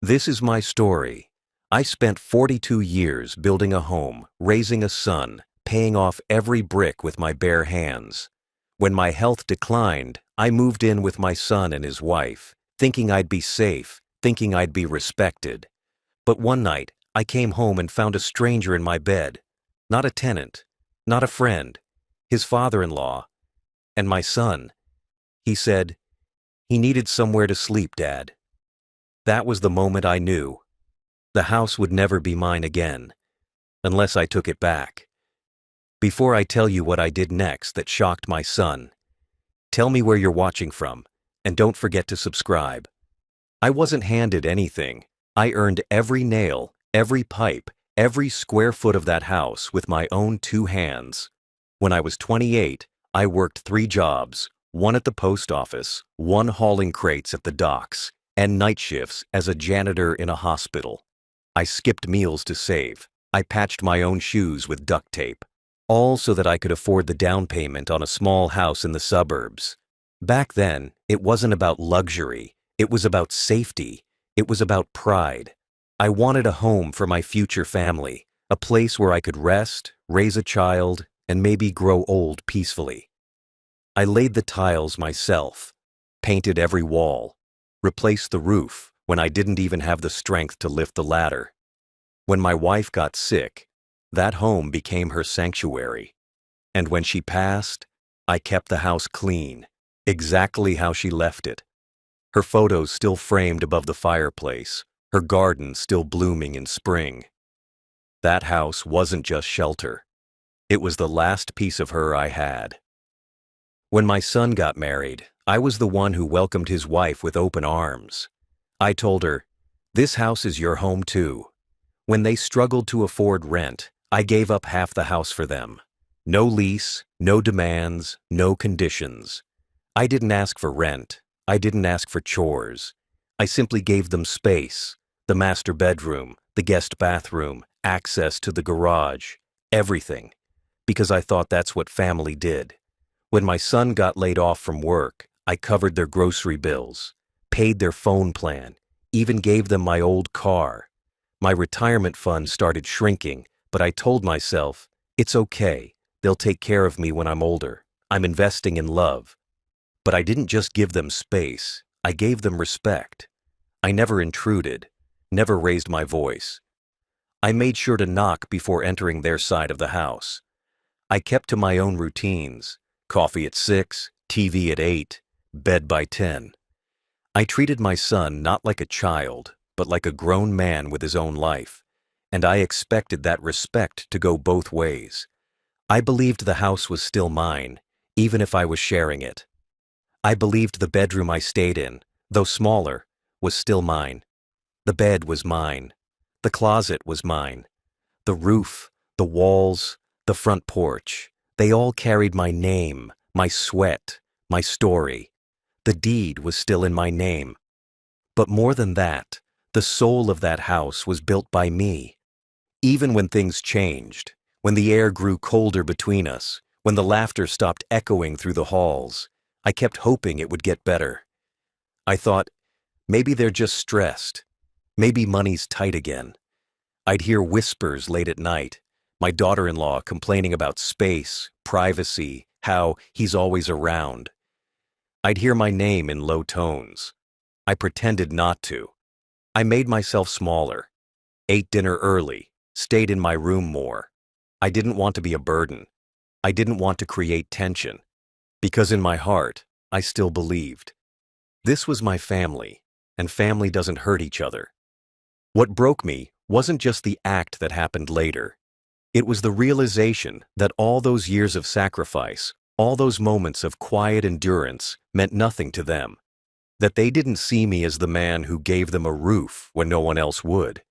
This is my story. I spent 42 years building a home, raising a son, paying off every brick with my bare hands. When my health declined, I moved in with my son and his wife, thinking I'd be safe, thinking I'd be respected. But one night, I came home and found a stranger in my bed. Not a tenant, not a friend, his father-in-law, and my son. He said, he needed somewhere to sleep, Dad. That was the moment I knew. The house would never be mine again, unless I took it back. Before I tell you what I did next that shocked my son, tell me where you're watching from, and don't forget to subscribe. I wasn't handed anything. I earned every nail, every pipe, every square foot of that house with my own 2 hands. When I was 28, I worked 3 jobs, one at the post office, one hauling crates at the docks, and night shifts as a janitor in a hospital. I skipped meals to save. I patched my own shoes with duct tape, all so that I could afford the down payment on a small house in the suburbs. Back then, it wasn't about luxury. It was about safety. It was about pride. I wanted a home for my future family, a place where I could rest, raise a child, and maybe grow old peacefully. I laid the tiles myself, painted every wall, replaced the roof when I didn't even have the strength to lift the ladder. When my wife got sick, that home became her sanctuary. And when she passed, I kept the house clean, exactly how she left it. Her photos still framed above the fireplace, her garden still blooming in spring. That house wasn't just shelter. It was the last piece of her I had. When my son got married, I was the one who welcomed his wife with open arms. I told her, "This house is your home too." When they struggled to afford rent, I gave up half the house for them. No lease, no demands, no conditions. I didn't ask for rent. I didn't ask for chores. I simply gave them space, the master bedroom, the guest bathroom, access to the garage, everything, because I thought that's what family did. When my son got laid off from work, I covered their grocery bills, paid their phone plan, even gave them my old car. My retirement fund started shrinking, but I told myself, it's okay, they'll take care of me when I'm older. I'm investing in love. But I didn't just give them space, I gave them respect. I never intruded, never raised my voice. I made sure to knock before entering their side of the house. I kept to my own routines. Coffee at 6, TV at 8, bed by 10. I treated my son not like a child, but like a grown man with his own life, and I expected that respect to go both ways. I believed the house was still mine, even if I was sharing it. I believed the bedroom I stayed in, though smaller, was still mine. The bed was mine. The closet was mine. The roof, the walls, the front porch, they all carried my name, my sweat, my story. The deed was still in my name. But more than that, the soul of that house was built by me. Even when things changed, when the air grew colder between us, when the laughter stopped echoing through the halls, I kept hoping it would get better. I thought, maybe they're just stressed. Maybe money's tight again. I'd hear whispers late at night, my daughter-in-law complaining about space, privacy, how he's always around. I'd hear my name in low tones. I pretended not to. I made myself smaller, ate dinner early, stayed in my room more. I didn't want to be a burden. I didn't want to create tension, because in my heart, I still believed. This was my family, and family doesn't hurt each other. What broke me wasn't just the act that happened later. It was the realization that all those years of sacrifice, all those moments of quiet endurance meant nothing to them. That they didn't see me as the man who gave them a roof when no one else would.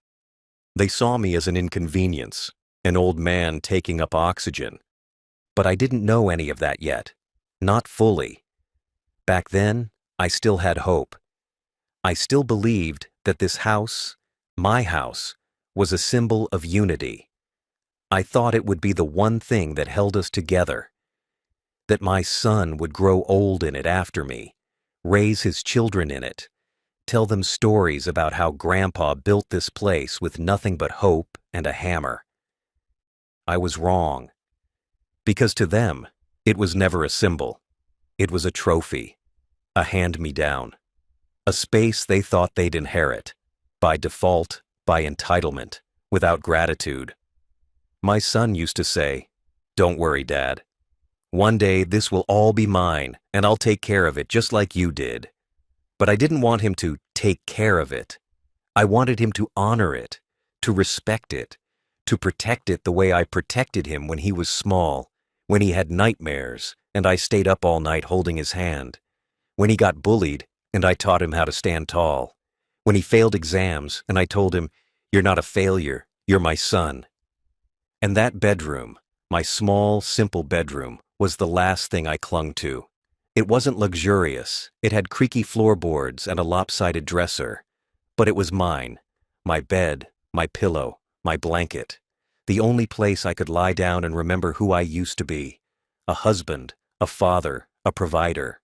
They saw me as an inconvenience, an old man taking up oxygen. But I didn't know any of that yet. Not fully. Back then, I still had hope. I still believed that this house, my house, was a symbol of unity. I thought it would be the one thing that held us together. That my son would grow old in it after me, raise his children in it, tell them stories about how Grandpa built this place with nothing but hope and a hammer. I was wrong, because to them, it was never a symbol. It was a trophy, a hand-me-down, a space they thought they'd inherit, by default, by entitlement, without gratitude. My son used to say, "Don't worry, Dad. One day this will all be mine, and I'll take care of it just like you did." But I didn't want him to take care of it. I wanted him to honor it, to respect it, to protect it the way I protected him when he was small, when he had nightmares and I stayed up all night holding his hand, when he got bullied and I taught him how to stand tall, when he failed exams and I told him, "You're not a failure, you're my son." And that bedroom, my small, simple bedroom, was the last thing I clung to. It wasn't luxurious, it had creaky floorboards and a lopsided dresser, but it was mine, my bed, my pillow, my blanket, the only place I could lie down and remember who I used to be, a husband, a father, a provider.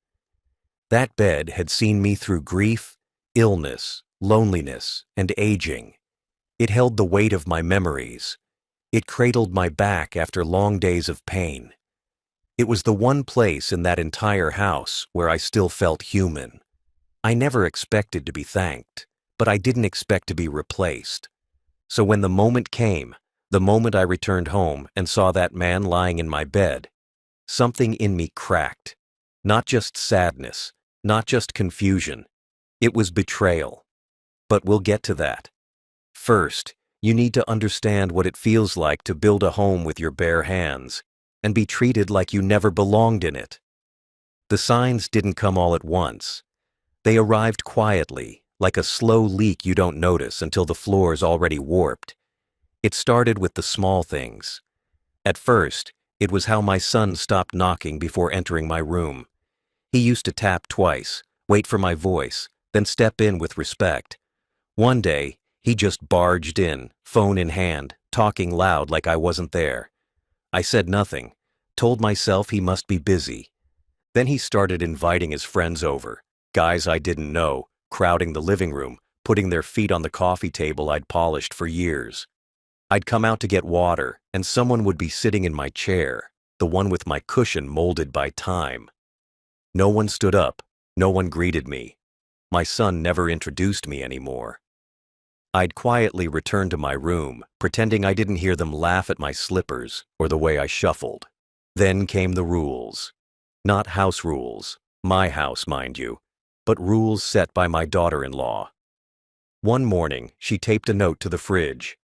That bed had seen me through grief, illness, loneliness, and aging. It held the weight of my memories. It cradled my back after long days of pain. It was the one place in that entire house where I still felt human. I never expected to be thanked, but I didn't expect to be replaced. So when the moment came, the moment I returned home and saw that man lying in my bed, something in me cracked. Not just sadness, not just confusion. It was betrayal. But we'll get to that. First, you need to understand what it feels like to build a home with your bare hands and be treated like you never belonged in it. The signs didn't come all at once. They arrived quietly, like a slow leak you don't notice until the floor's already warped. It started with the small things. At first, it was how my son stopped knocking before entering my room. He used to tap twice, wait for my voice, then step in with respect. One day, he just barged in, phone in hand, talking loud like I wasn't there. I said nothing, told myself he must be busy. Then he started inviting his friends over, guys I didn't know, crowding the living room, putting their feet on the coffee table I'd polished for years. I'd come out to get water, and someone would be sitting in my chair, the one with my cushion molded by time. No one stood up, no one greeted me. My son never introduced me anymore. I'd quietly return to my room, pretending I didn't hear them laugh at my slippers or the way I shuffled. Then came the rules. Not house rules, my house, mind you, but rules set by my daughter-in-law. One morning, she taped a note to the fridge.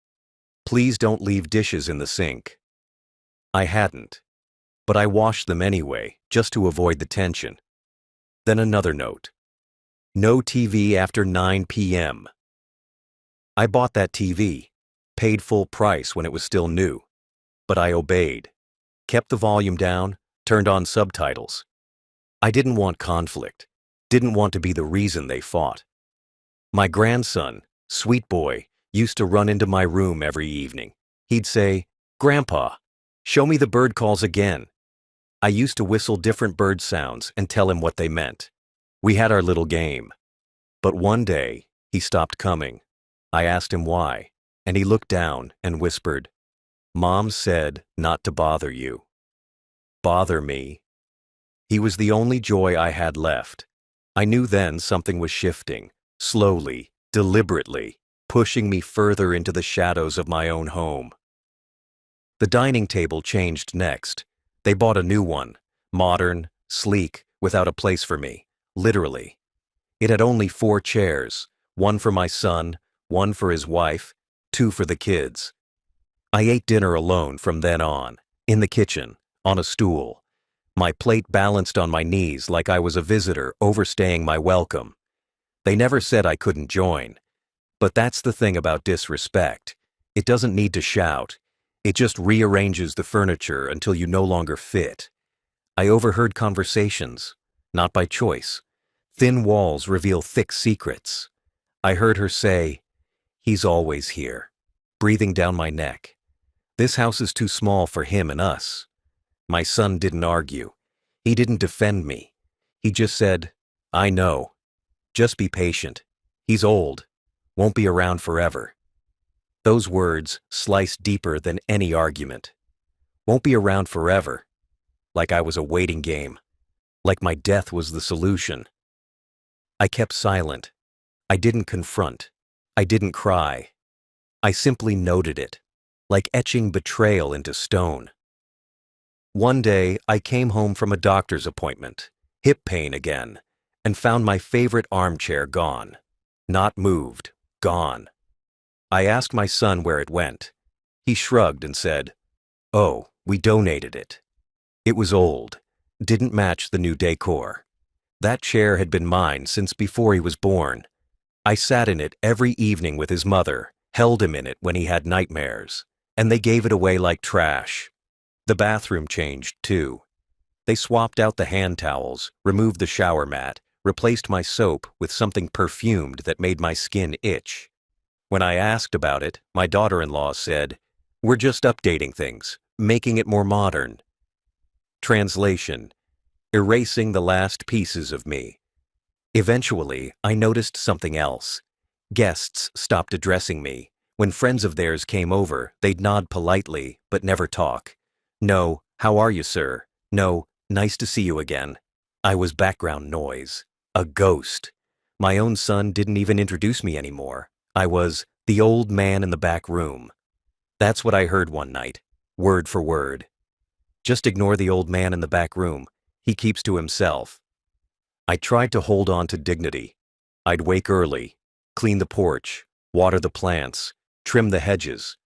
"Please don't leave dishes in the sink." I hadn't, but I washed them anyway, just to avoid the tension. Then another note. "No TV after 9 p.m. I bought that TV, paid full price when it was still new, but I obeyed, kept the volume down, turned on subtitles. I didn't want conflict, didn't want to be the reason they fought. My grandson, sweet boy, used to run into my room every evening. He'd say, "Grandpa, show me the bird calls again." I used to whistle different bird sounds and tell him what they meant. We had our little game. But one day, he stopped coming. I asked him why, and he looked down and whispered, "Mom said not to bother you." Bother me? He was the only joy I had left. I knew then something was shifting, slowly, deliberately, pushing me further into the shadows of my own home. The dining table changed next. They bought a new one, modern, sleek, without a place for me, literally. It had only 4 chairs, one for my son, one for his wife, 2 for the kids. I ate dinner alone from then on, in the kitchen, on a stool, my plate balanced on my knees like I was a visitor overstaying my welcome. They never said I couldn't join. But that's the thing about disrespect. It doesn't need to shout. It just rearranges the furniture until you no longer fit. I overheard conversations, not by choice. Thin walls reveal thick secrets. I heard her say, "He's always here," breathing down my neck. "This house is too small for him and us." My son didn't argue. He didn't defend me. He just said, "I know. Just be patient. He's old, won't be around forever. Those words sliced deeper than any argument. Won't be around forever, like I was a waiting game, like my death was the solution. I kept silent. I didn't confront. I didn't cry. I simply noted it, like etching betrayal into stone. One day, I came home from a doctor's appointment, hip pain again, and found my favorite armchair gone. Not moved, gone. I asked my son where it went. He shrugged and said, "Oh, we donated it." It was old, didn't match the new decor. That chair had been mine since before he was born. I sat in it every evening with his mother, held him in it when he had nightmares, and they gave it away like trash. The bathroom changed, too. They swapped out the hand towels, removed the shower mat, replaced my soap with something perfumed that made my skin itch. When I asked about it, my daughter-in-law said, "We're just updating things, making it more modern." Translation: erasing the last pieces of me. Eventually, I noticed something else. Guests stopped addressing me. When friends of theirs came over, they'd nod politely, but never talk. No, "How are you, sir?" No, "Nice to see you again." I was background noise. A ghost. My own son didn't even introduce me anymore. I was the old man in the back room. That's what I heard one night, word for word. Just ignore the old man in the back room. He keeps to himself. I tried to hold on to dignity. I'd wake early, clean the porch, water the plants, trim the hedges.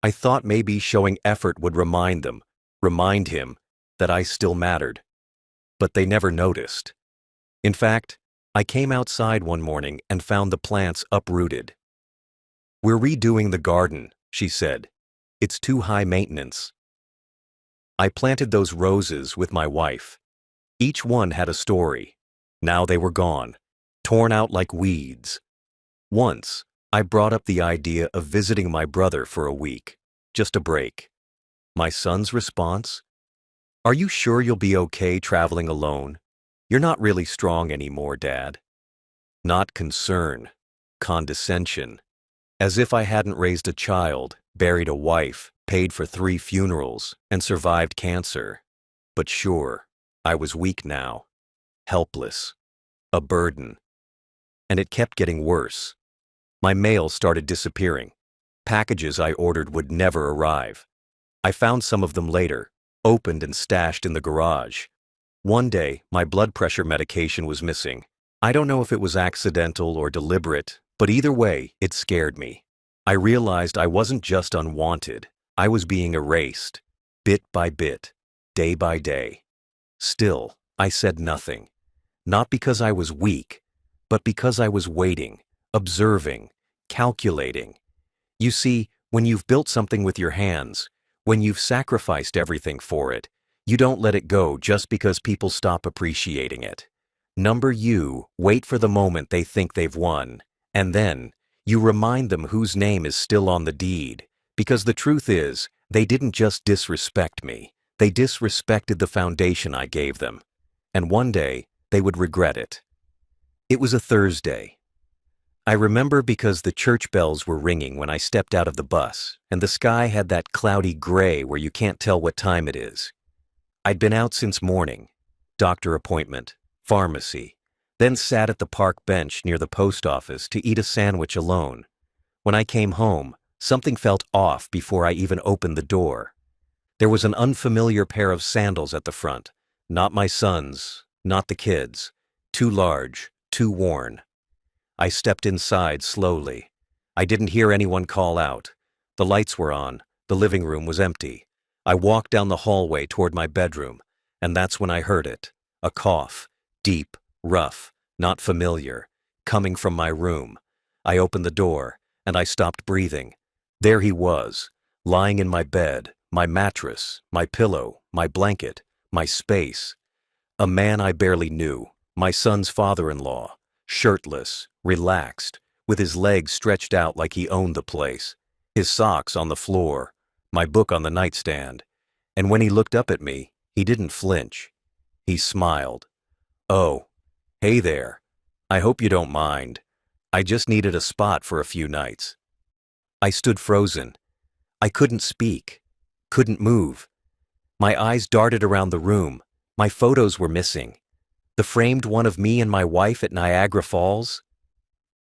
I thought maybe showing effort would remind him, that I still mattered. But they never noticed. In fact, I came outside one morning and found the plants uprooted. "We're redoing the garden," she said. "It's too high maintenance." I planted those roses with my wife. Each one had a story. Now they were gone, torn out like weeds. Once, I brought up the idea of visiting my brother for a week, just a break. My son's response? "Are you sure you'll be okay traveling alone? You're not really strong anymore, Dad." Not concern, condescension. As if I hadn't raised a child, buried a wife, paid for 3 funerals, and survived cancer. But sure, I was weak now, helpless, a burden. And it kept getting worse. My mail started disappearing. Packages I ordered would never arrive. I found some of them later, opened and stashed in the garage. One day, my blood pressure medication was missing. I don't know if it was accidental or deliberate, but either way, it scared me. I realized I wasn't just unwanted. I was being erased, bit by bit, day by day. Still, I said nothing. Not because I was weak, but because I was waiting, observing, calculating. You see, when you've built something with your hands, when you've sacrificed everything for it, you don't let it go just because people stop appreciating it. You wait for the moment they think they've won, and then you remind them whose name is still on the deed, because the truth is, they didn't just disrespect me, they disrespected the foundation I gave them. And one day, they would regret it. It was a Thursday. I remember because the church bells were ringing when I stepped out of the bus, and the sky had that cloudy gray where you can't tell what time it is. I'd been out since morning, doctor appointment, pharmacy, then sat at the park bench near the post office to eat a sandwich alone. When I came home, something felt off before I even opened the door. There was an unfamiliar pair of sandals at the front, not my son's, not the kids', too large, too worn. I stepped inside slowly. I didn't hear anyone call out. The lights were on, the living room was empty. I walked down the hallway toward my bedroom, and that's when I heard it, a cough, deep, rough, not familiar, coming from my room. I opened the door, and I stopped breathing. There he was, lying in my bed, my mattress, my pillow, my blanket, my space. A man I barely knew, my son's father-in-law, shirtless, relaxed, with his legs stretched out like he owned the place, his socks on the floor, my book on the nightstand. And when he looked up at me, he didn't flinch. He smiled. "Oh, hey there. I hope you don't mind." I just needed a spot for a few nights. I stood frozen. I couldn't speak, couldn't move. My eyes darted around the room. My photos were missing. The framed one of me and my wife at Niagara Falls?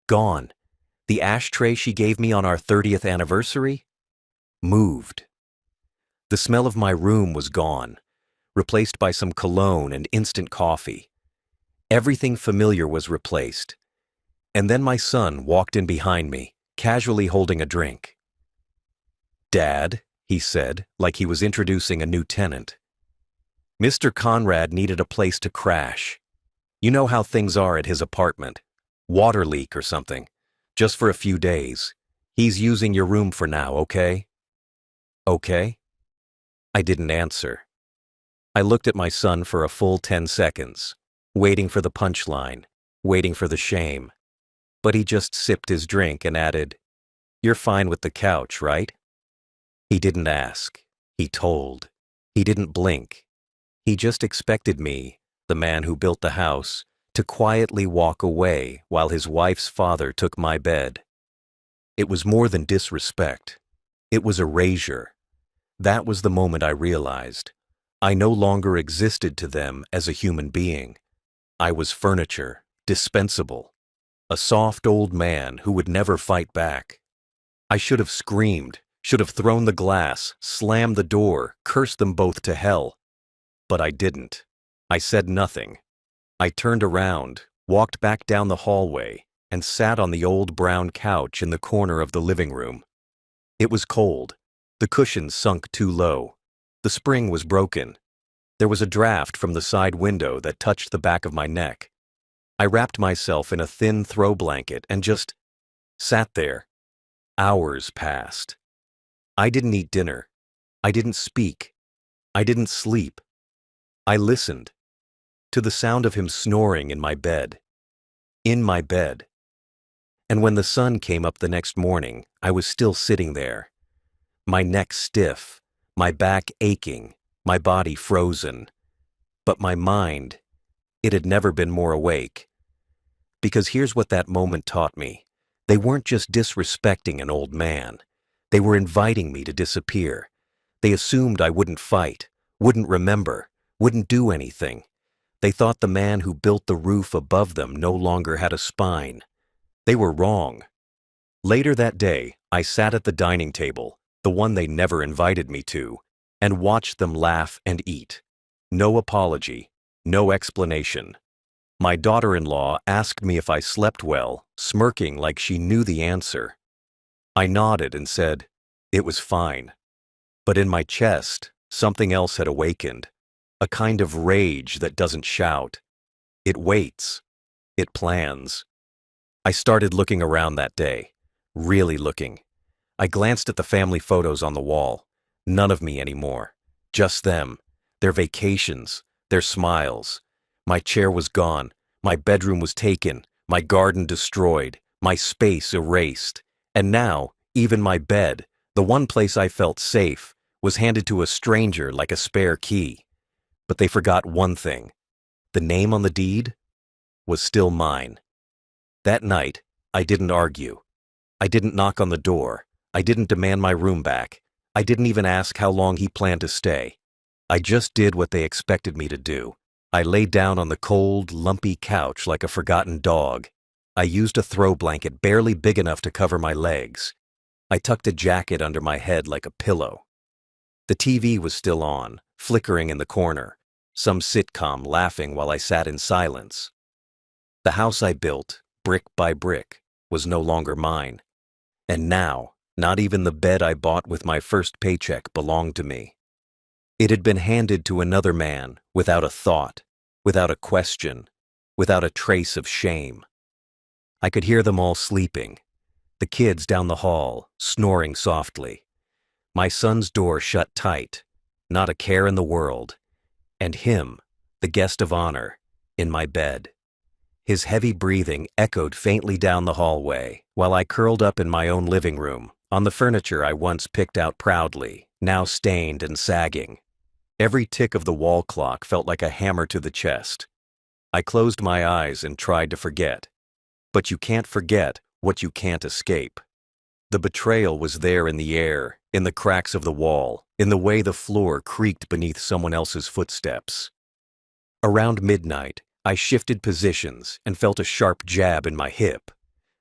Gone. The ashtray she gave me on our 30th anniversary? Moved. The smell of my room was gone, replaced by some cologne and instant coffee. Everything familiar was replaced. And then my son walked in behind me, casually holding a drink. "Dad," he said, like he was introducing a new tenant. Mr. Conrad needed a place to crash. You know how things are at his apartment. Water leak or something. Just for a few days. He's using your room for now, okay? Okay? I didn't answer. I looked at my son for a full 10 seconds, waiting for the punchline, waiting for the shame. But he just sipped his drink and added, "You're fine with the couch, right?" He didn't ask. He told. He didn't blink. He just expected me, the man who built the house, to quietly walk away while his wife's father took my bed. It was more than disrespect. It was erasure. That was the moment I realized. I no longer existed to them as a human being. I was furniture, dispensable. A soft old man who would never fight back. I should have screamed, should have thrown the glass, slammed the door, cursed them both to hell. But I didn't. I said nothing. I turned around, walked back down the hallway, and sat on the old brown couch in the corner of the living room. It was cold. The cushions sunk too low. The spring was broken. There was a draft from the side window that touched the back of my neck. I wrapped myself in a thin throw blanket and just sat there. Hours passed. I didn't eat dinner. I didn't speak. I didn't sleep. I listened to the sound of him snoring in my bed. In my bed. And when the sun came up the next morning, I was still sitting there. My neck stiff, my back aching, my body frozen. But my mind, it had never been more awake. Because here's what that moment taught me. They weren't just disrespecting an old man. They were inviting me to disappear. They assumed I wouldn't fight, wouldn't remember, wouldn't do anything. They thought the man who built the roof above them no longer had a spine. They were wrong. Later that day, I sat at the dining table, the one they never invited me to, and watched them laugh and eat. No apology, no explanation. My daughter-in-law asked me if I slept well, smirking like she knew the answer. I nodded and said, it was fine. But in my chest, something else had awakened. A kind of rage that doesn't shout. It waits. It plans. I started looking around that day. Really looking. I glanced at the family photos on the wall. None of me anymore. Just them. Their vacations. Their smiles. My chair was gone. My bedroom was taken. My garden destroyed. My space erased. And now, even my bed, the one place I felt safe, was handed to a stranger like a spare key. But they forgot one thing. The name on the deed was still mine. That night, I didn't argue. I didn't knock on the door. I didn't demand my room back. I didn't even ask how long he planned to stay. I just did what they expected me to do. I lay down on the cold, lumpy couch like a forgotten dog. I used a throw blanket barely big enough to cover my legs. I tucked a jacket under my head like a pillow. The TV was still on, flickering in the corner, some sitcom laughing while I sat in silence. The house I built, brick by brick, was no longer mine. And now, not even the bed I bought with my first paycheck belonged to me. It had been handed to another man without a thought, without a question, without a trace of shame. I could hear them all sleeping, the kids down the hall, snoring softly. My son's door shut tight, not a care in the world, and him, the guest of honor, in my bed. His heavy breathing echoed faintly down the hallway while I curled up in my own living room, on the furniture I once picked out proudly, now stained and sagging. Every tick of the wall clock felt like a hammer to the chest. I closed my eyes and tried to forget. But you can't forget what you can't escape. The betrayal was there in the air, in the cracks of the wall, in the way the floor creaked beneath someone else's footsteps. Around midnight, I shifted positions and felt a sharp jab in my hip.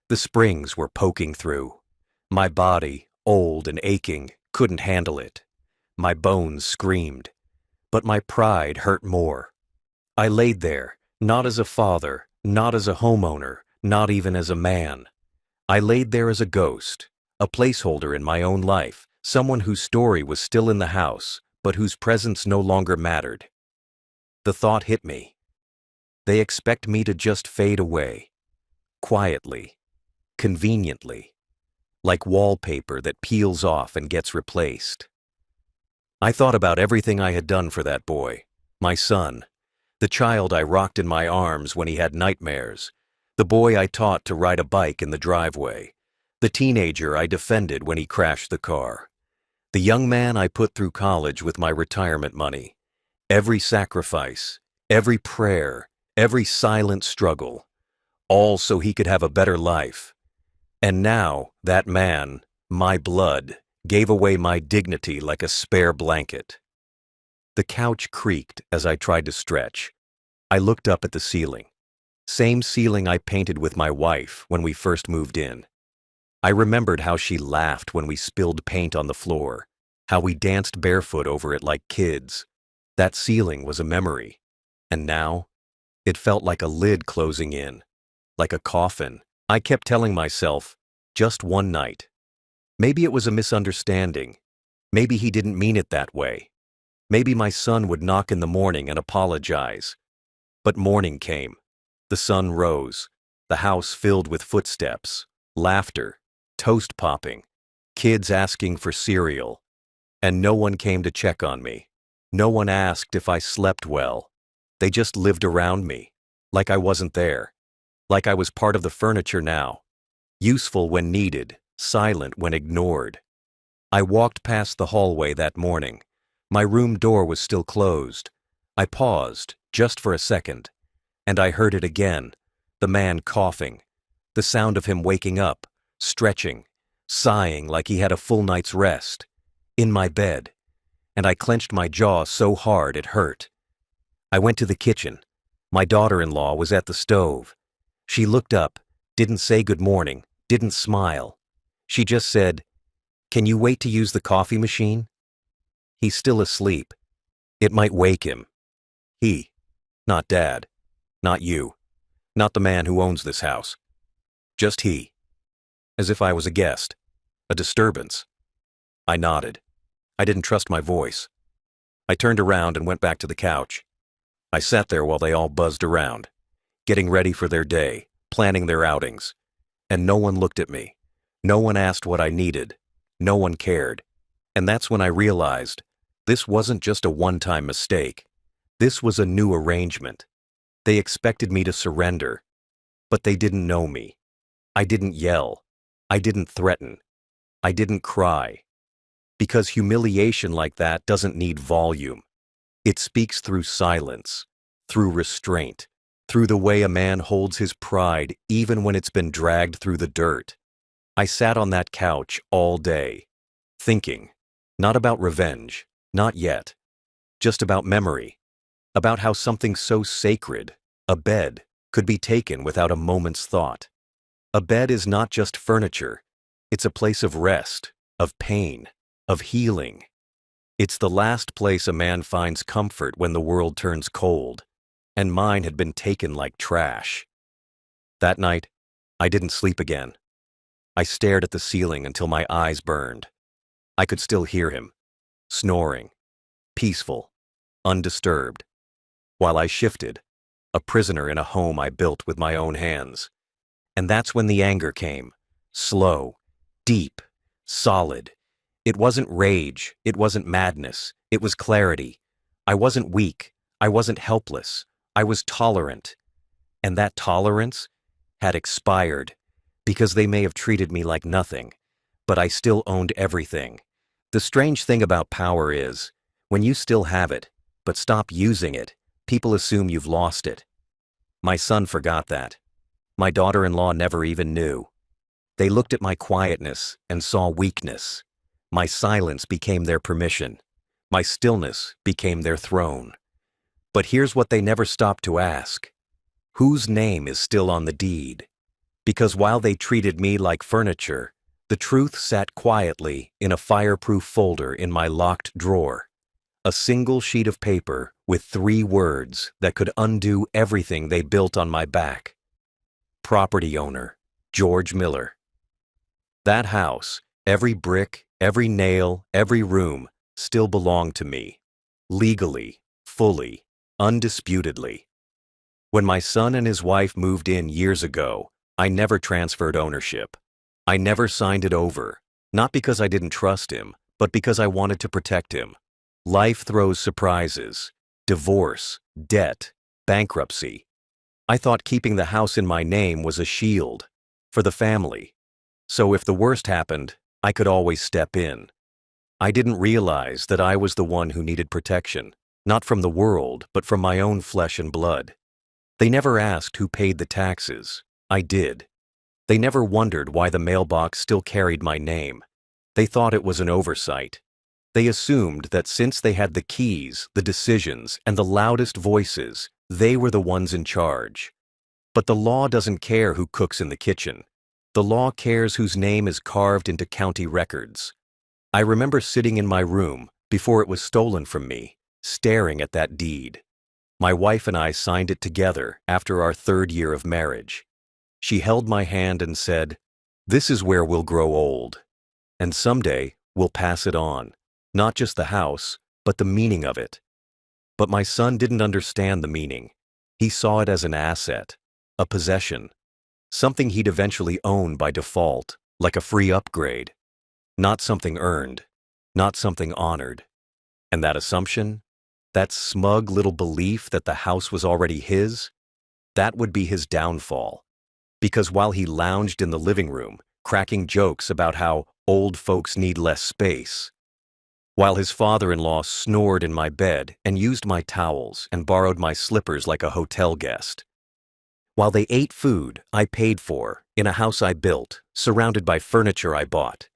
The springs were poking through. My body, old and aching, couldn't handle it. My bones screamed. But my pride hurt more. I laid there, not as a father, not as a homeowner, not even as a man. I laid there as a ghost, a placeholder in my own life, someone whose story was still in the house, but whose presence no longer mattered. The thought hit me. They expect me to just fade away, quietly, conveniently, like wallpaper that peels off and gets replaced. I thought about everything I had done for that boy, my son, the child I rocked in my arms when he had nightmares, the boy I taught to ride a bike in the driveway, the teenager I defended when he crashed the car, the young man I put through college with my retirement money. Every sacrifice, every prayer, every silent struggle, all so he could have a better life. And now, that man, my blood, gave away my dignity like a spare blanket. The couch creaked as I tried to stretch. I looked up at the ceiling. Same ceiling I painted with my wife when we first moved in. I remembered how she laughed when we spilled paint on the floor, how we danced barefoot over it like kids. That ceiling was a memory. And now, it felt like a lid closing in, like a coffin. I kept telling myself, just one night. Maybe it was a misunderstanding. Maybe he didn't mean it that way. Maybe my son would knock in the morning and apologize. But morning came. The sun rose. The house filled with footsteps, laughter, toast popping, kids asking for cereal. And no one came to check on me. No one asked if I slept well. They just lived around me, like I wasn't there, like I was part of the furniture now, useful when needed, silent when ignored. I walked past the hallway that morning. My room door was still closed. I paused, just for a second, and I heard it again, the man coughing, the sound of him waking up, stretching, sighing like he had a full night's rest, in my bed, and I clenched my jaw so hard it hurt. I went to the kitchen. My daughter-in-law was at the stove. She looked up, didn't say good morning, didn't smile. She just said, "Can you wait to use the coffee machine?" He's still asleep. It might wake him. He, not Dad, not you, not the man who owns this house. Just he. As if I was a guest, a disturbance. I nodded. I didn't trust my voice. I turned around and went back to the couch. I sat there while they all buzzed around, getting ready for their day, planning their outings. And no one looked at me. No one asked what I needed. No one cared. And that's when I realized this wasn't just a one-time mistake. This was a new arrangement. They expected me to surrender, but they didn't know me. I didn't yell. I didn't threaten. I didn't cry. Because humiliation like that doesn't need volume. It speaks through silence, through restraint, through the way a man holds his pride even when it's been dragged through the dirt. I sat on that couch all day, thinking, not about revenge, not yet, just about memory, about how something so sacred, a bed, could be taken without a moment's thought. A bed is not just furniture, it's a place of rest, of pain, of healing. It's the last place a man finds comfort when the world turns cold, and mine had been taken like trash. That night, I didn't sleep again. I stared at the ceiling until my eyes burned. I could still hear him, snoring, peaceful, undisturbed, while I shifted, a prisoner in a home I built with my own hands. And that's when the anger came, slow, deep, solid. It wasn't rage, it wasn't madness, it was clarity. I wasn't weak, I wasn't helpless, I was tolerant. And that tolerance had expired, because they may have treated me like nothing, but I still owned everything. The strange thing about power is, when you still have it, but stop using it, people assume you've lost it. My son forgot that. My daughter-in-law never even knew. They looked at my quietness and saw weakness. My silence became their permission. My stillness became their throne. But here's what they never stopped to ask. Whose name is still on the deed? Because while they treated me like furniture, the truth sat quietly in a fireproof folder in my locked drawer. A single sheet of paper with 3 words that could undo everything they built on my back. Property owner, George Miller. That house, every brick, every nail, every room, still belonged to me. Legally, fully, undisputedly. When my son and his wife moved in years ago, I never transferred ownership. I never signed it over, not because I didn't trust him, but because I wanted to protect him. Life throws surprises, divorce, debt, bankruptcy. I thought keeping the house in my name was a shield for the family. So if the worst happened, I could always step in. I didn't realize that I was the one who needed protection, not from the world, but from my own flesh and blood. They never asked who paid the taxes. I did. They never wondered why the mailbox still carried my name. They thought it was an oversight. They assumed that since they had the keys, the decisions, and the loudest voices, they were the ones in charge. But the law doesn't care who cooks in the kitchen. The law cares whose name is carved into county records. I remember sitting in my room, before it was stolen from me, staring at that deed. My wife and I signed it together after our 3rd year of marriage. She held my hand and said, "This is where we'll grow old. And someday, we'll pass it on. Not just the house, but the meaning of it." But my son didn't understand the meaning. He saw it as an asset, a possession, something he'd eventually own by default, like a free upgrade. Not something earned, not something honored. And that assumption, that smug little belief that the house was already his, that would be his downfall. Because while he lounged in the living room, cracking jokes about how old folks need less space, while his father-in-law snored in my bed and used my towels and borrowed my slippers like a hotel guest, while they ate food I paid for in a house I built, surrounded by furniture I bought,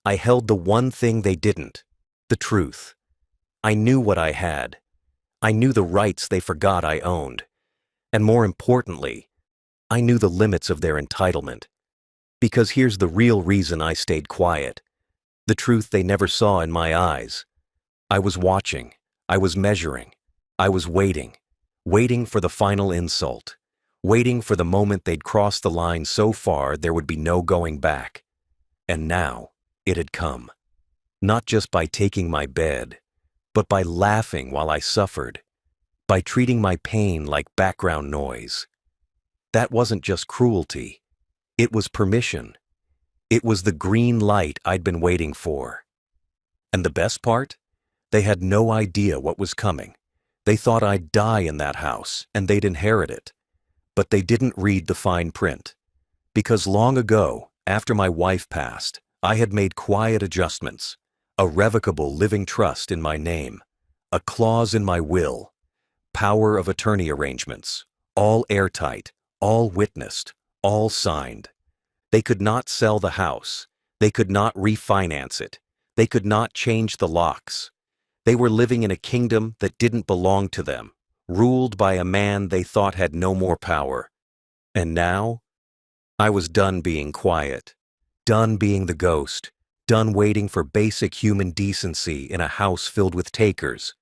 I held the one thing they didn't, the truth. I knew what I had. I knew the rights they forgot I owned. And more importantly, I knew the limits of their entitlement. Because here's the real reason I stayed quiet. The truth they never saw in my eyes. I was watching. I was measuring. I was waiting. Waiting for the final insult. Waiting for the moment they'd cross the line so far there would be no going back. And now, it had come. Not just by taking my bed, but by laughing while I suffered. By treating my pain like background noise. That wasn't just cruelty. It was permission. It was the green light I'd been waiting for. And the best part? They had no idea what was coming. They thought I'd die in that house, and they'd inherit it. But they didn't read the fine print. Because long ago, after my wife passed, I had made quiet adjustments. A revocable living trust in my name. A clause in my will. Power of attorney arrangements. All airtight. All witnessed, all signed. They could not sell the house. They could not refinance it. They could not change the locks. They were living in a kingdom that didn't belong to them, ruled by a man they thought had no more power. And now, I was done being quiet, done being the ghost, done waiting for basic human decency in a house filled with takers.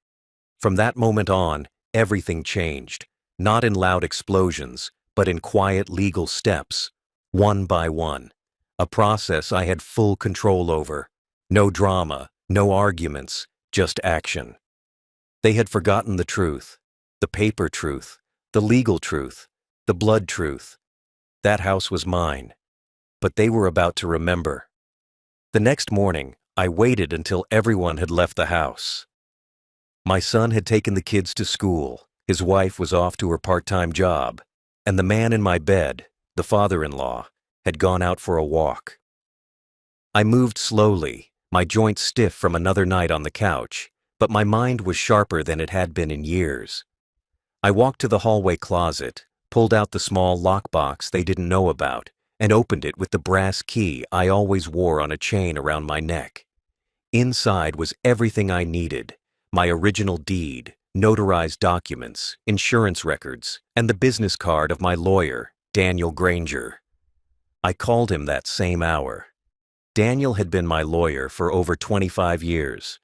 From that moment on, everything changed, not in loud explosions, but in quiet legal steps, one by one, a process I had full control over. No drama, no arguments, just action. They had forgotten the truth, the paper truth, the legal truth, the blood truth. That house was mine, but they were about to remember. The next morning, I waited until everyone had left the house. My son had taken the kids to school, his wife was off to her part-time job, and the man in my bed, the father-in-law, had gone out for a walk. I moved slowly, my joints stiff from another night on the couch, but my mind was sharper than it had been in years. I walked to the hallway closet, pulled out the small lockbox they didn't know about, and opened it with the brass key I always wore on a chain around my neck. Inside was everything I needed: my original deed, notarized documents, insurance records, and the business card of my lawyer, Daniel Granger. I called him that same hour. Daniel had been my lawyer for over 25 years,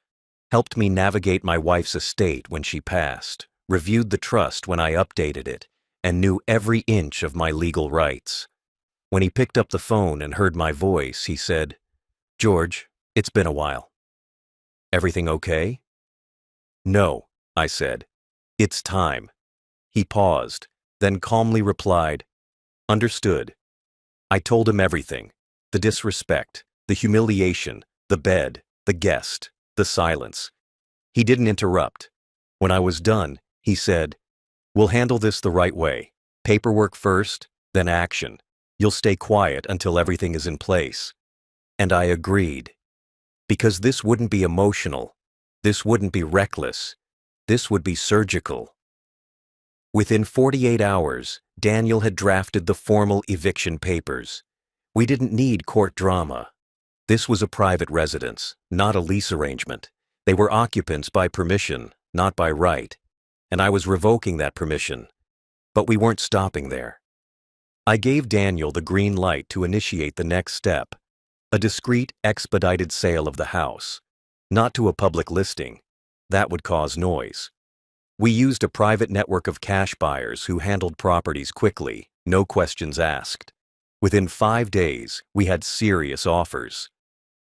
helped me navigate my wife's estate when she passed, reviewed the trust when I updated it, and knew every inch of my legal rights. When he picked up the phone and heard my voice, he said, "George, it's been a while. Everything okay?" "No," I said. "It's time." He paused, then calmly replied, "Understood." I told him everything: the disrespect, the humiliation, the bed, the guest, the silence. He didn't interrupt. When I was done, he said, "We'll handle this the right way. Paperwork first, then action. You'll stay quiet until everything is in place." And I agreed. Because this wouldn't be emotional. This wouldn't be reckless. This would be surgical. Within 48 hours, Daniel had drafted the formal eviction papers. We didn't need court drama. This was a private residence, not a lease arrangement. They were occupants by permission, not by right. And I was revoking that permission. But we weren't stopping there. I gave Daniel the green light to initiate the next step: a discreet, expedited sale of the house. Not to a public listing. That would cause noise. We used a private network of cash buyers who handled properties quickly, no questions asked. Within 5 days, we had serious offers.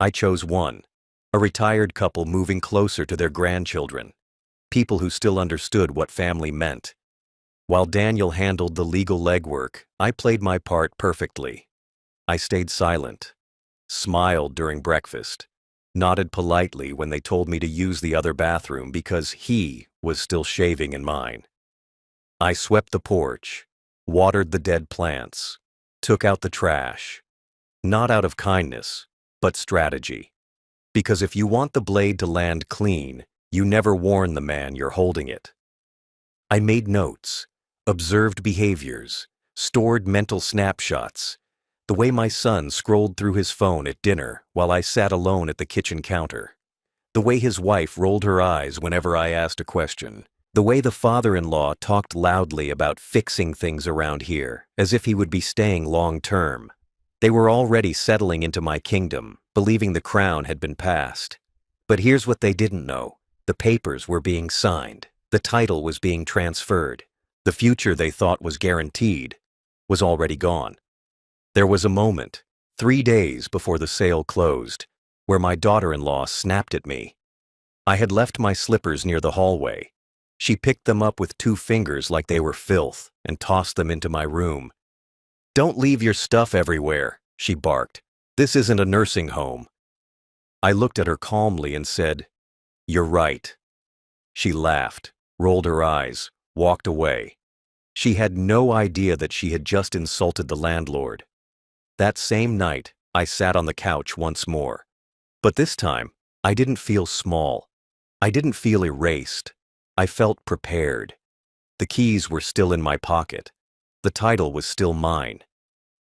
I chose one: a retired couple moving closer to their grandchildren, people who still understood what family meant. While Daniel handled the legal legwork, I played my part perfectly. I stayed silent, smiled during breakfast, nodded politely when they told me to use the other bathroom because he was still shaving in mine. I swept the porch, watered the dead plants, took out the trash, not out of kindness, but strategy. Because if you want the blade to land clean, you never warn the man you're holding it. I made notes, observed behaviors, stored mental snapshots, the way my son scrolled through his phone at dinner while I sat alone at the kitchen counter, the way his wife rolled her eyes whenever I asked a question, the way the father-in-law talked loudly about fixing things around here, as if he would be staying long-term. They were already settling into my kingdom, believing the crown had been passed. But here's what they didn't know: the papers were being signed, the title was being transferred. The future they thought was guaranteed was already gone. There was a moment, 3 days before the sale closed, where my daughter-in-law snapped at me. I had left my slippers near the hallway. She picked them up with 2 fingers like they were filth and tossed them into my room. "Don't leave your stuff everywhere," she barked. "This isn't a nursing home." I looked at her calmly and said, "You're right." She laughed, rolled her eyes, walked away. She had no idea that she had just insulted the landlord. That same night, I sat on the couch once more. But this time, I didn't feel small. I didn't feel erased. I felt prepared. The keys were still in my pocket. The title was still mine.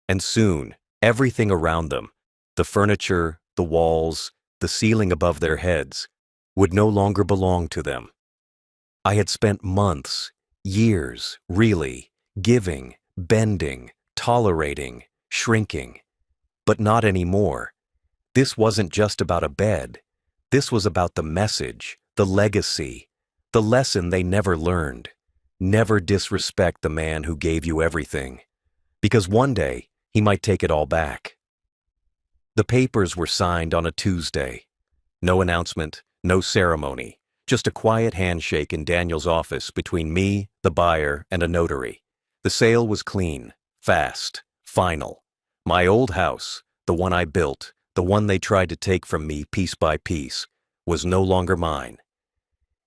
And soon, everything around them, the furniture, the walls, the ceiling above their heads, would no longer belong to them. I had spent months, years, really, giving, bending, tolerating, shrinking. But not anymore. This wasn't just about a bed. This was about the message, the legacy, the lesson they never learned. Never disrespect the man who gave you everything, because one day he might take it all back. The papers were signed on a Tuesday. No announcement, no ceremony, just a quiet handshake in Daniel's office between me, the buyer, and a notary. The sale was clean, fast, final. My old house, the one I built, the one they tried to take from me piece by piece, was no longer mine.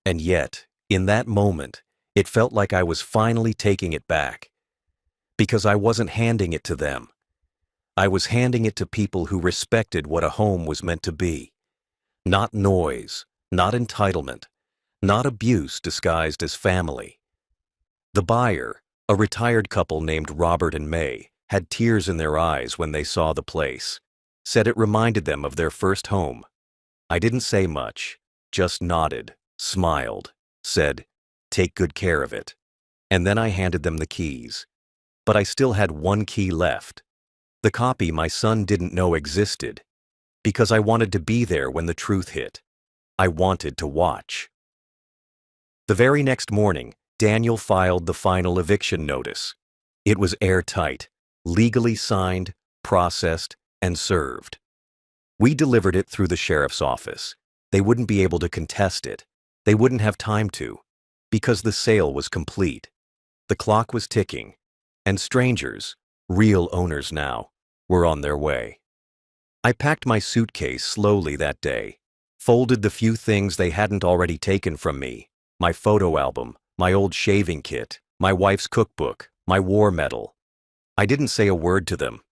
And yet, in that moment, it felt like I was finally taking it back. Because I wasn't handing it to them. I was handing it to people who respected what a home was meant to be. Not noise, not entitlement, not abuse disguised as family. The buyer, A retired couple named Robert and May had tears in their eyes when they saw the place, said it reminded them of their first home. I didn't say much, just nodded, smiled, said, "Take good care of it." And then I handed them the keys. But I still had one key left, the copy my son didn't know existed, because I wanted to be there when the truth hit. I wanted to watch. The very next morning, Daniel filed the final eviction notice. It was airtight, legally signed, processed, and served. We delivered it through the sheriff's office. They wouldn't be able to contest it. They wouldn't have time to, because the sale was complete. The clock was ticking, and strangers, real owners now, were on their way. I packed my suitcase slowly that day, folded the few things they hadn't already taken from me, my photo album, my old shaving kit, my wife's cookbook, my war medal. I didn't say a word to them.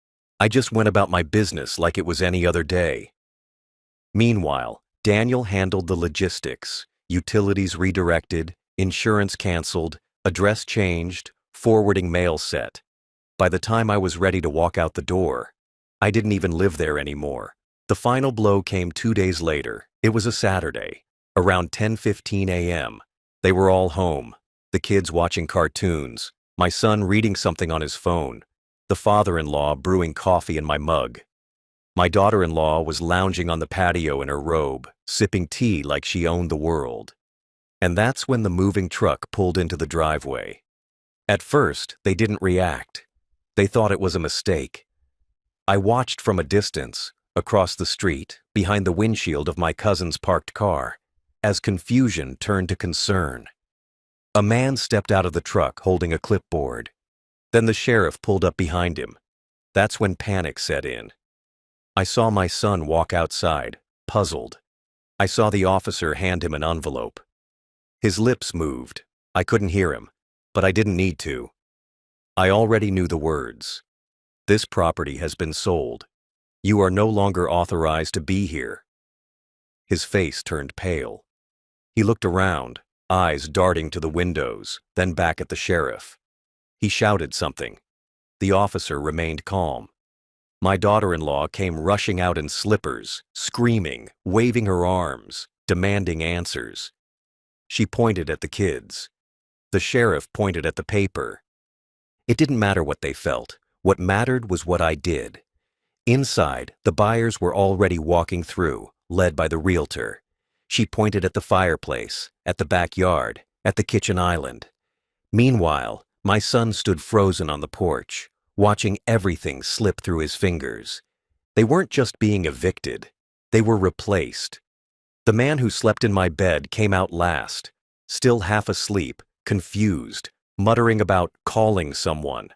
I just went about my business like it was any other day. Meanwhile, Daniel handled the logistics, utilities redirected, insurance canceled, address changed, forwarding mail set. By the time I was ready to walk out the door, I didn't even live there anymore. The final blow came 2 days later. It was a Saturday, around 10:15 a.m. They were all home, the kids watching cartoons, my son reading something on his phone, the father-in-law brewing coffee in my mug. My daughter-in-law was lounging on the patio in her robe, sipping tea like she owned the world. And that's when the moving truck pulled into the driveway. At first, they didn't react. They thought it was a mistake. I watched from a distance, across the street, behind the windshield of my cousin's parked car, as confusion turned to concern. A man stepped out of the truck holding a clipboard. Then the sheriff pulled up behind him. That's when panic set in. I saw my son walk outside, puzzled. I saw the officer hand him an envelope. His lips moved. I couldn't hear him, but I didn't need to. I already knew the words. "This property has been sold. You are no longer authorized to be here." His face turned pale. He looked around, eyes darting to the windows, then back at the sheriff. He shouted something. The officer remained calm. My daughter-in-law came rushing out in slippers, screaming, waving her arms, demanding answers. She pointed at the kids. The sheriff pointed at the paper. It didn't matter what they felt. What mattered was what I did. Inside, the buyers were already walking through, led by the realtor. She pointed at the fireplace, at the backyard, at the kitchen island. Meanwhile, my son stood frozen on the porch, watching everything slip through his fingers. They weren't just being evicted. They were replaced. The man who slept in my bed came out last, still half asleep, confused, muttering about calling someone.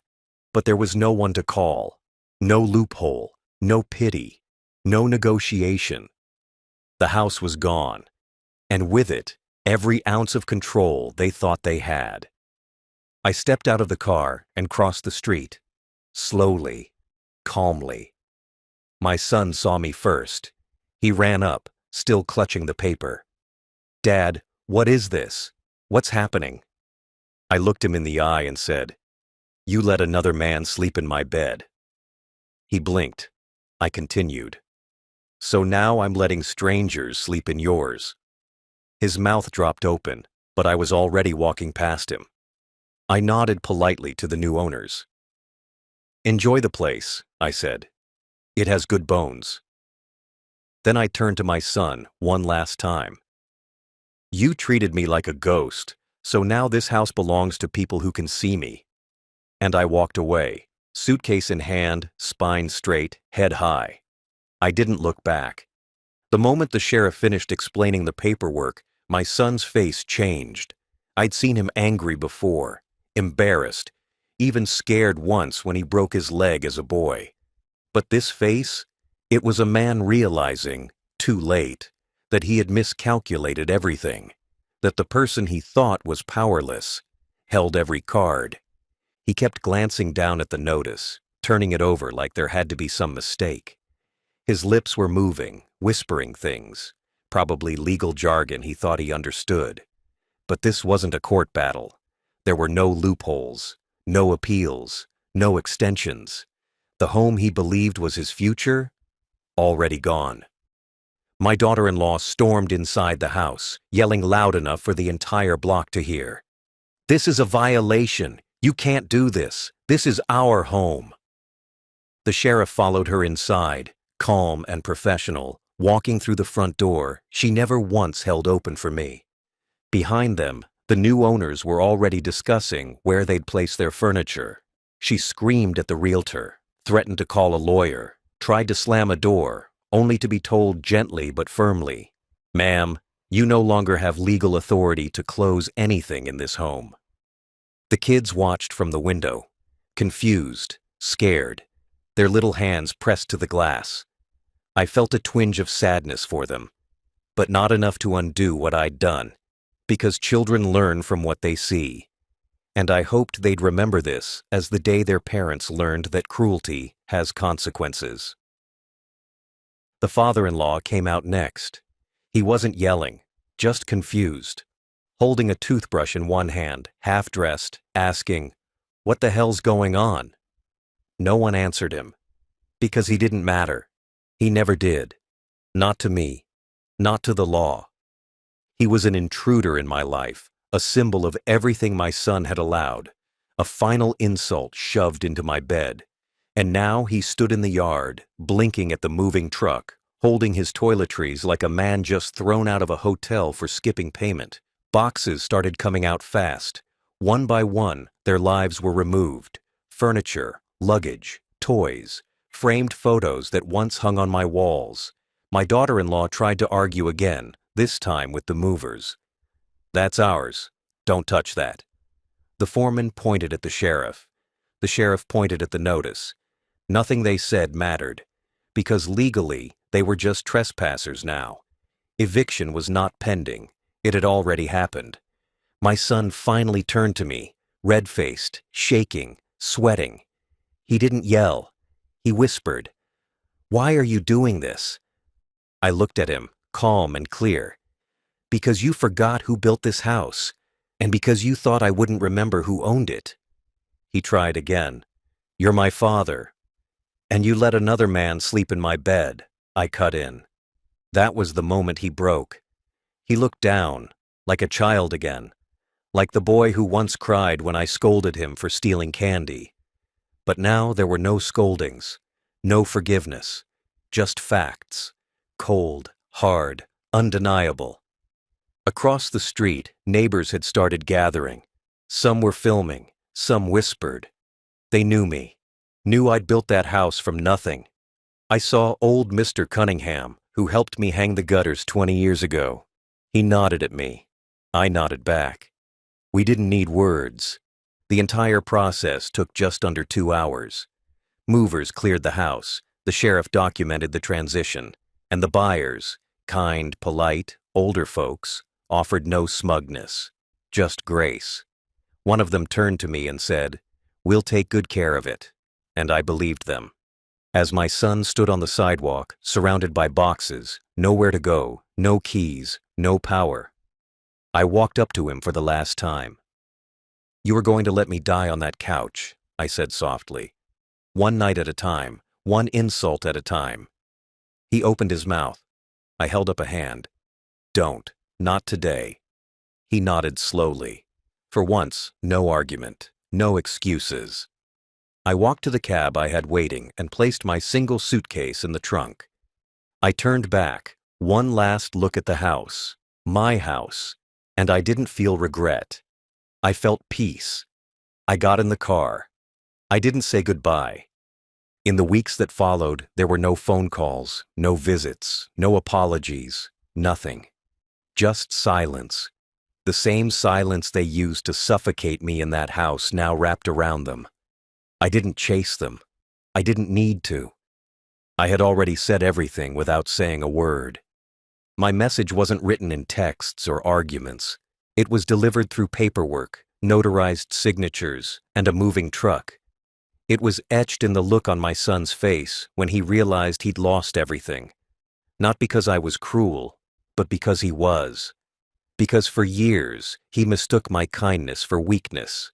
But there was no one to call. No loophole, no pity, no negotiation. The house was gone, and with it, every ounce of control they thought they had. I stepped out of the car and crossed the street, slowly, calmly. My son saw me first. He ran up, still clutching the paper. "Dad, what is this? What's happening?" I looked him in the eye and said, "You let another man sleep in my bed." He blinked. I continued, "So now I'm letting strangers sleep in yours." His mouth dropped open, but I was already walking past him. I nodded politely to the new owners. "Enjoy the place," I said. "It has good bones." Then I turned to my son one last time. "You treated me like a ghost, so now this house belongs to people who can see me." And I walked away, suitcase in hand, spine straight, head high. I didn't look back. The moment the sheriff finished explaining the paperwork, my son's face changed. I'd seen him angry before, embarrassed, even scared once when he broke his leg as a boy. But this face, it was a man realizing, too late, that he had miscalculated everything, that the person he thought was powerless held every card. He kept glancing down at the notice, turning it over like there had to be some mistake. His lips were moving, whispering things, probably legal jargon he thought he understood. But this wasn't a court battle. There were no loopholes, No appeals, no extensions. The home he believed was his future, already gone. My daughter-in-law stormed inside the house, yelling loud enough for the entire block to hear. "This is a violation. You can't do this. This is our home." The sheriff followed her inside, calm and professional, walking through the front door she never once held open for me. Behind them, the new owners were already discussing where they'd place their furniture. She screamed at the realtor, threatened to call a lawyer, tried to slam a door, only to be told gently but firmly, "Ma'am, you no longer have legal authority to close anything in this home." The kids watched from the window, confused, scared, their little hands pressed to the glass. I felt a twinge of sadness for them, but not enough to undo what I'd done, because children learn from what they see. And I hoped they'd remember this as the day their parents learned that cruelty has consequences. The father-in-law came out next. He wasn't yelling, just confused, holding a toothbrush in one hand, half-dressed, asking, "What the hell's going on?" No one answered him, because he didn't matter. He never did. Not to me, not to the law. He was an intruder in my life, a symbol of everything my son had allowed, a final insult shoved into my bed. And now he stood in the yard, blinking at the moving truck, holding his toiletries like a man just thrown out of a hotel for skipping payment. Boxes started coming out fast. One by one, their lives were removed. Furniture, luggage, toys, framed photos that once hung on my walls. My daughter-in-law tried to argue again, this time with the movers. "That's ours. Don't touch that." The foreman pointed at the sheriff. The sheriff pointed at the notice. Nothing they said mattered, because legally they were just trespassers now. Eviction was not pending. It had already happened. My son finally turned to me, red-faced, shaking, sweating. He didn't yell. He whispered, "Why are you doing this?" I looked at him, calm and clear. "Because you forgot who built this house, and because you thought I wouldn't remember who owned it." He tried again. "You're my father. And you let another man sleep in my bed," I cut in. That was the moment he broke. He looked down, like a child again, like the boy who once cried when I scolded him for stealing candy. But now there were no scoldings, no forgiveness, just facts, cold, hard, undeniable. Across the street, neighbors had started gathering. Some were filming, some whispered. They knew me, knew I'd built that house from nothing. I saw old Mr. Cunningham, who helped me hang the gutters 20 years ago. He nodded at me. I nodded back. We didn't need words. The entire process took just under 2 hours. Movers cleared the house, the sheriff documented the transition, and the buyers, kind, polite, older folks, offered no smugness, just grace. One of them turned to me and said, "We'll take good care of it," and I believed them. As my son stood on the sidewalk, surrounded by boxes, nowhere to go, no keys, no power, I walked up to him for the last time. "You are going to let me die on that couch," I said softly. "One night at a time, one insult at a time." He opened his mouth. I held up a hand. "Don't, not today." He nodded slowly. For once, no argument, no excuses. I walked to the cab I had waiting and placed my single suitcase in the trunk. I turned back, one last look at the house, my house, and I didn't feel regret. I felt peace. I got in the car. I didn't say goodbye. In the weeks that followed, there were no phone calls, no visits, no apologies, nothing. Just silence. The same silence they used to suffocate me in that house now wrapped around them. I didn't chase them. I didn't need to. I had already said everything without saying a word. My message wasn't written in texts or arguments. It was delivered through paperwork, notarized signatures, and a moving truck. It was etched in the look on my son's face when he realized he'd lost everything. Not because I was cruel, but because he was. Because for years, he mistook my kindness for weakness.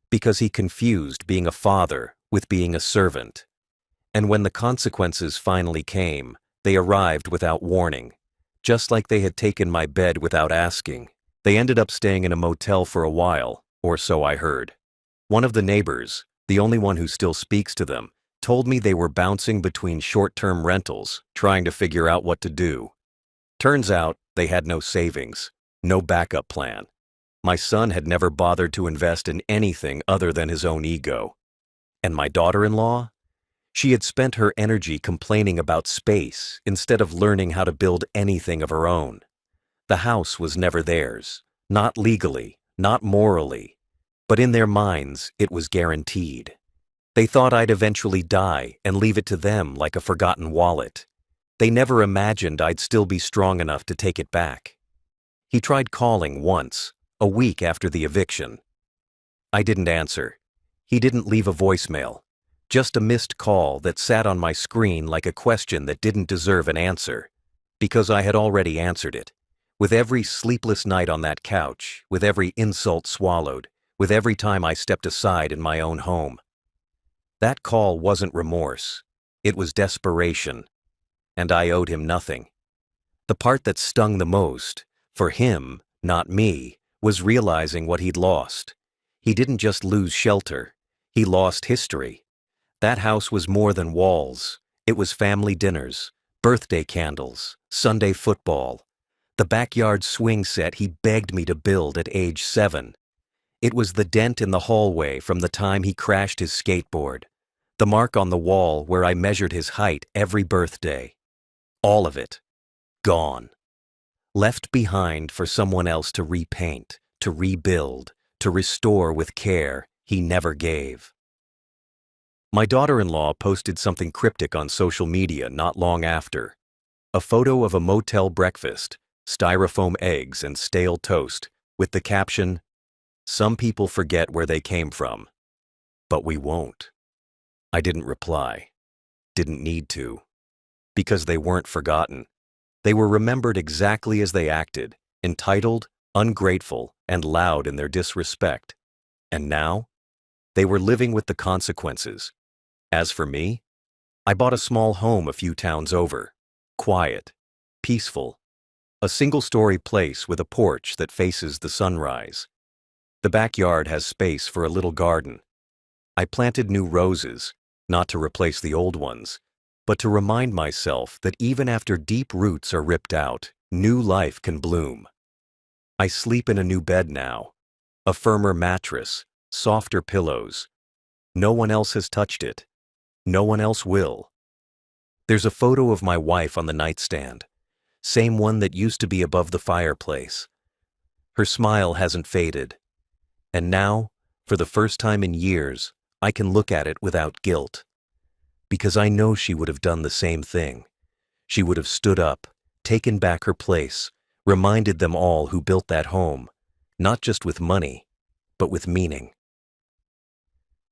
because he confused being a father with being a servant. And when the consequences finally came, they arrived without warning. Just like they had taken my bed without asking, they ended up staying in a motel for a while, or so I heard. One of the neighbors, the only one who still speaks to them, told me they were bouncing between short-term rentals, trying to figure out what to do. Turns out they had no savings, no backup plan. My son had never bothered to invest in anything other than his own ego. And my daughter-in-law? She had spent her energy complaining about space instead of learning how to build anything of her own. The house was never theirs, not legally, not morally, but in their minds it was guaranteed. They thought I'd eventually die and leave it to them like a forgotten wallet. They never imagined I'd still be strong enough to take it back. He tried calling once, a week after the eviction. I didn't answer. He didn't leave a voicemail, just a missed call that sat on my screen like a question that didn't deserve an answer, because I had already answered it. With every sleepless night on that couch, with every insult swallowed, with every time I stepped aside in my own home. That call wasn't remorse. It was desperation. And I owed him nothing. The part that stung the most, for him, not me, was realizing what he'd lost. He didn't just lose shelter. He lost history. That house was more than walls. It was family dinners, birthday candles, Sunday football, the backyard swing set he begged me to build at age 7. It was the dent in the hallway from the time he crashed his skateboard, the mark on the wall where I measured his height every birthday. All of it. Gone. Left behind for someone else to repaint, to rebuild, to restore with care he never gave. My daughter-in-law posted something cryptic on social media not long after. A photo of a motel breakfast, styrofoam eggs and stale toast, with the caption, "Some people forget where they came from, but we won't." I didn't reply. Didn't need to. Because they weren't forgotten. They were remembered exactly as they acted, entitled, ungrateful, and loud in their disrespect. And now, they were living with the consequences. As for me, I bought a small home a few towns over. Quiet, peaceful. A single-story place with a porch that faces the sunrise. The backyard has space for a little garden. I planted new roses, not to replace the old ones, but to remind myself that even after deep roots are ripped out, new life can bloom. I sleep in a new bed now, a firmer mattress, softer pillows. No one else has touched it. No one else will. There's a photo of my wife on the nightstand, same one that used to be above the fireplace. Her smile hasn't faded. And now, for the first time in years, I can look at it without guilt. Because I know she would have done the same thing. She would have stood up, taken back her place, reminded them all who built that home, not just with money, but with meaning.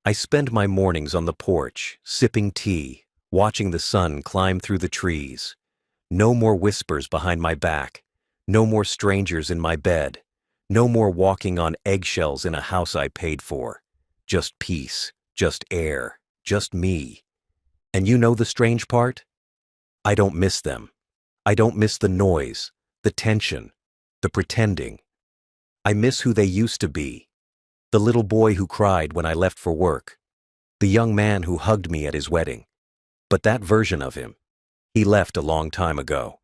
I spend my mornings on the porch, sipping tea, watching the sun climb through the trees. No more whispers behind my back, no more strangers in my bed, no more walking on eggshells in a house I paid for. Just peace, just air, just me. And you know the strange part? I don't miss them. I don't miss the noise, the tension, the pretending. I miss who they used to be. The little boy who cried when I left for work. The young man who hugged me at his wedding. But that version of him, he left a long time ago.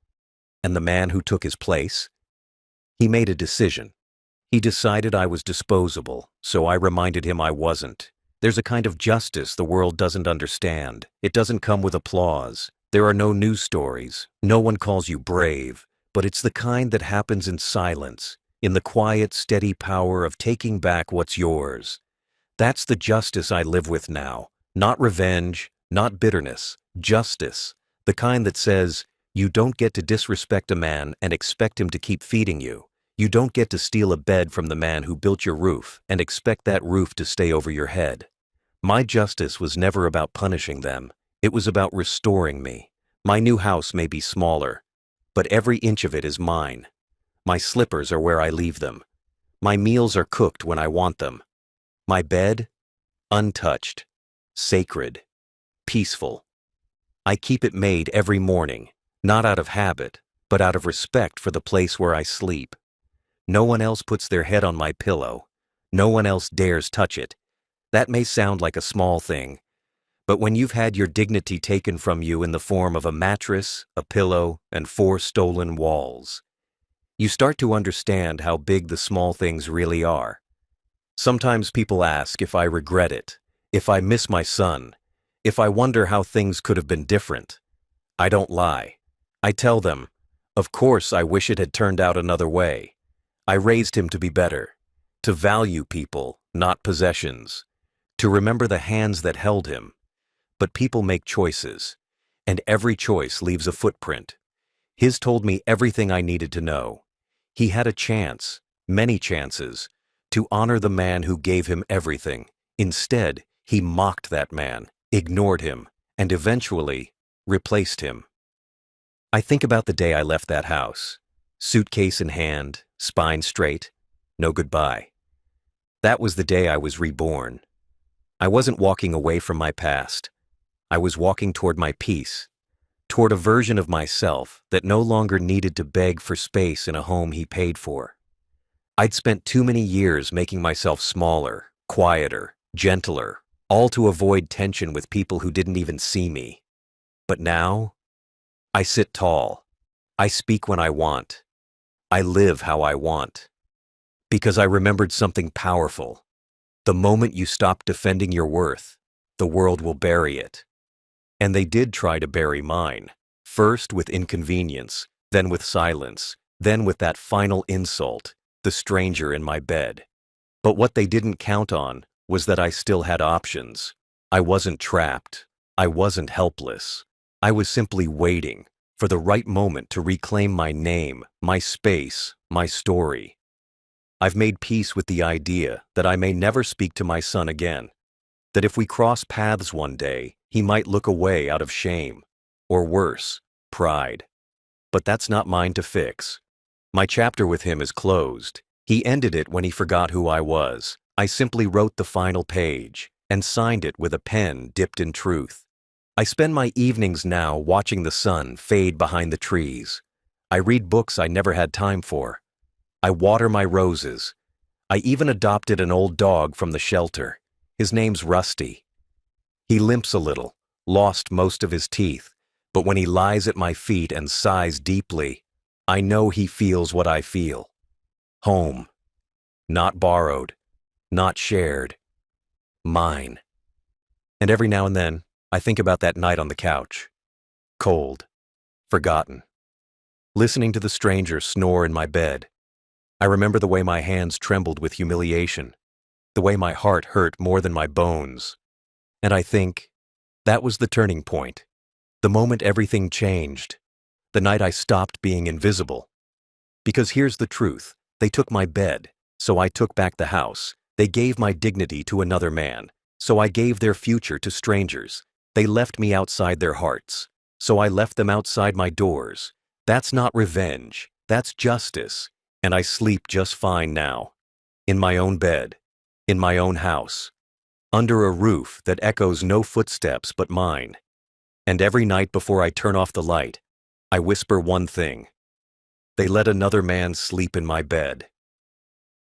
And the man who took his place? He made a decision. He decided I was disposable, so I reminded him I wasn't. There's a kind of justice the world doesn't understand. It doesn't come with applause. There are no news stories. No one calls you brave. But it's the kind that happens in silence, in the quiet, steady power of taking back what's yours. That's the justice I live with now. Not revenge, not bitterness. Justice. The kind that says, you don't get to disrespect a man and expect him to keep feeding you. You don't get to steal a bed from the man who built your roof and expect that roof to stay over your head. My justice was never about punishing them. It was about restoring me. My new house may be smaller, but every inch of it is mine. My slippers are where I leave them. My meals are cooked when I want them. My bed, untouched, sacred, peaceful. I keep it made every morning, not out of habit, but out of respect for the place where I sleep. No one else puts their head on my pillow. No one else dares touch it. That may sound like a small thing, but when you've had your dignity taken from you in the form of a mattress, a pillow, and 4 stolen walls, you start to understand how big the small things really are. Sometimes people ask if I regret it, if I miss my son, if I wonder how things could have been different. I don't lie. I tell them, of course I wish it had turned out another way. I raised him to be better, to value people, not possessions, to remember the hands that held him. But people make choices, and every choice leaves a footprint. His told me everything I needed to know. He had a chance, many chances, to honor the man who gave him everything. Instead, he mocked that man, ignored him, and eventually replaced him. I think about the day I left that house, suitcase in hand, spine straight, no goodbye. That was the day I was reborn. I wasn't walking away from my past. I was walking toward my peace, toward a version of myself that no longer needed to beg for space in a home he paid for. I'd spent too many years making myself smaller, quieter, gentler, all to avoid tension with people who didn't even see me. But now, I sit tall. I speak when I want. I live how I want. Because I remembered something powerful. The moment you stop defending your worth, the world will bury it. And they did try to bury mine, first with inconvenience, then with silence, then with that final insult, the stranger in my bed. But what they didn't count on was that I still had options. I wasn't trapped. I wasn't helpless. I was simply waiting for the right moment to reclaim my name, my space, my story. I've made peace with the idea that I may never speak to my son again, that if we cross paths one day, he might look away out of shame, or worse, pride. But that's not mine to fix. My chapter with him is closed. He ended it when he forgot who I was. I simply wrote the final page and signed it with a pen dipped in truth. I spend my evenings now watching the sun fade behind the trees. I read books I never had time for. I water my roses. I even adopted an old dog from the shelter. His name's Rusty. He limps a little, lost most of his teeth, but when he lies at my feet and sighs deeply, I know he feels what I feel. Home. Not borrowed. Not shared. Mine. And every now and then, I think about that night on the couch. Cold. Forgotten. Listening to the stranger snore in my bed. I remember the way my hands trembled with humiliation, the way my heart hurt more than my bones. And I think, that was the turning point. The moment everything changed. The night I stopped being invisible. Because here's the truth. They took my bed, so I took back the house. They gave my dignity to another man, so I gave their future to strangers. They left me outside their hearts, so I left them outside my doors. That's not revenge. That's justice. And I sleep just fine now. In my own bed. In my own house. Under a roof that echoes no footsteps but mine. And every night before I turn off the light, I whisper one thing. They let another man sleep in my bed.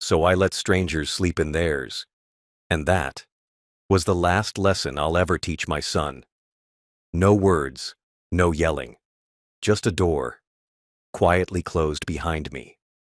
So I let strangers sleep in theirs. And that was the last lesson I'll ever teach my son. No words, no yelling. Just a door, quietly closed behind me.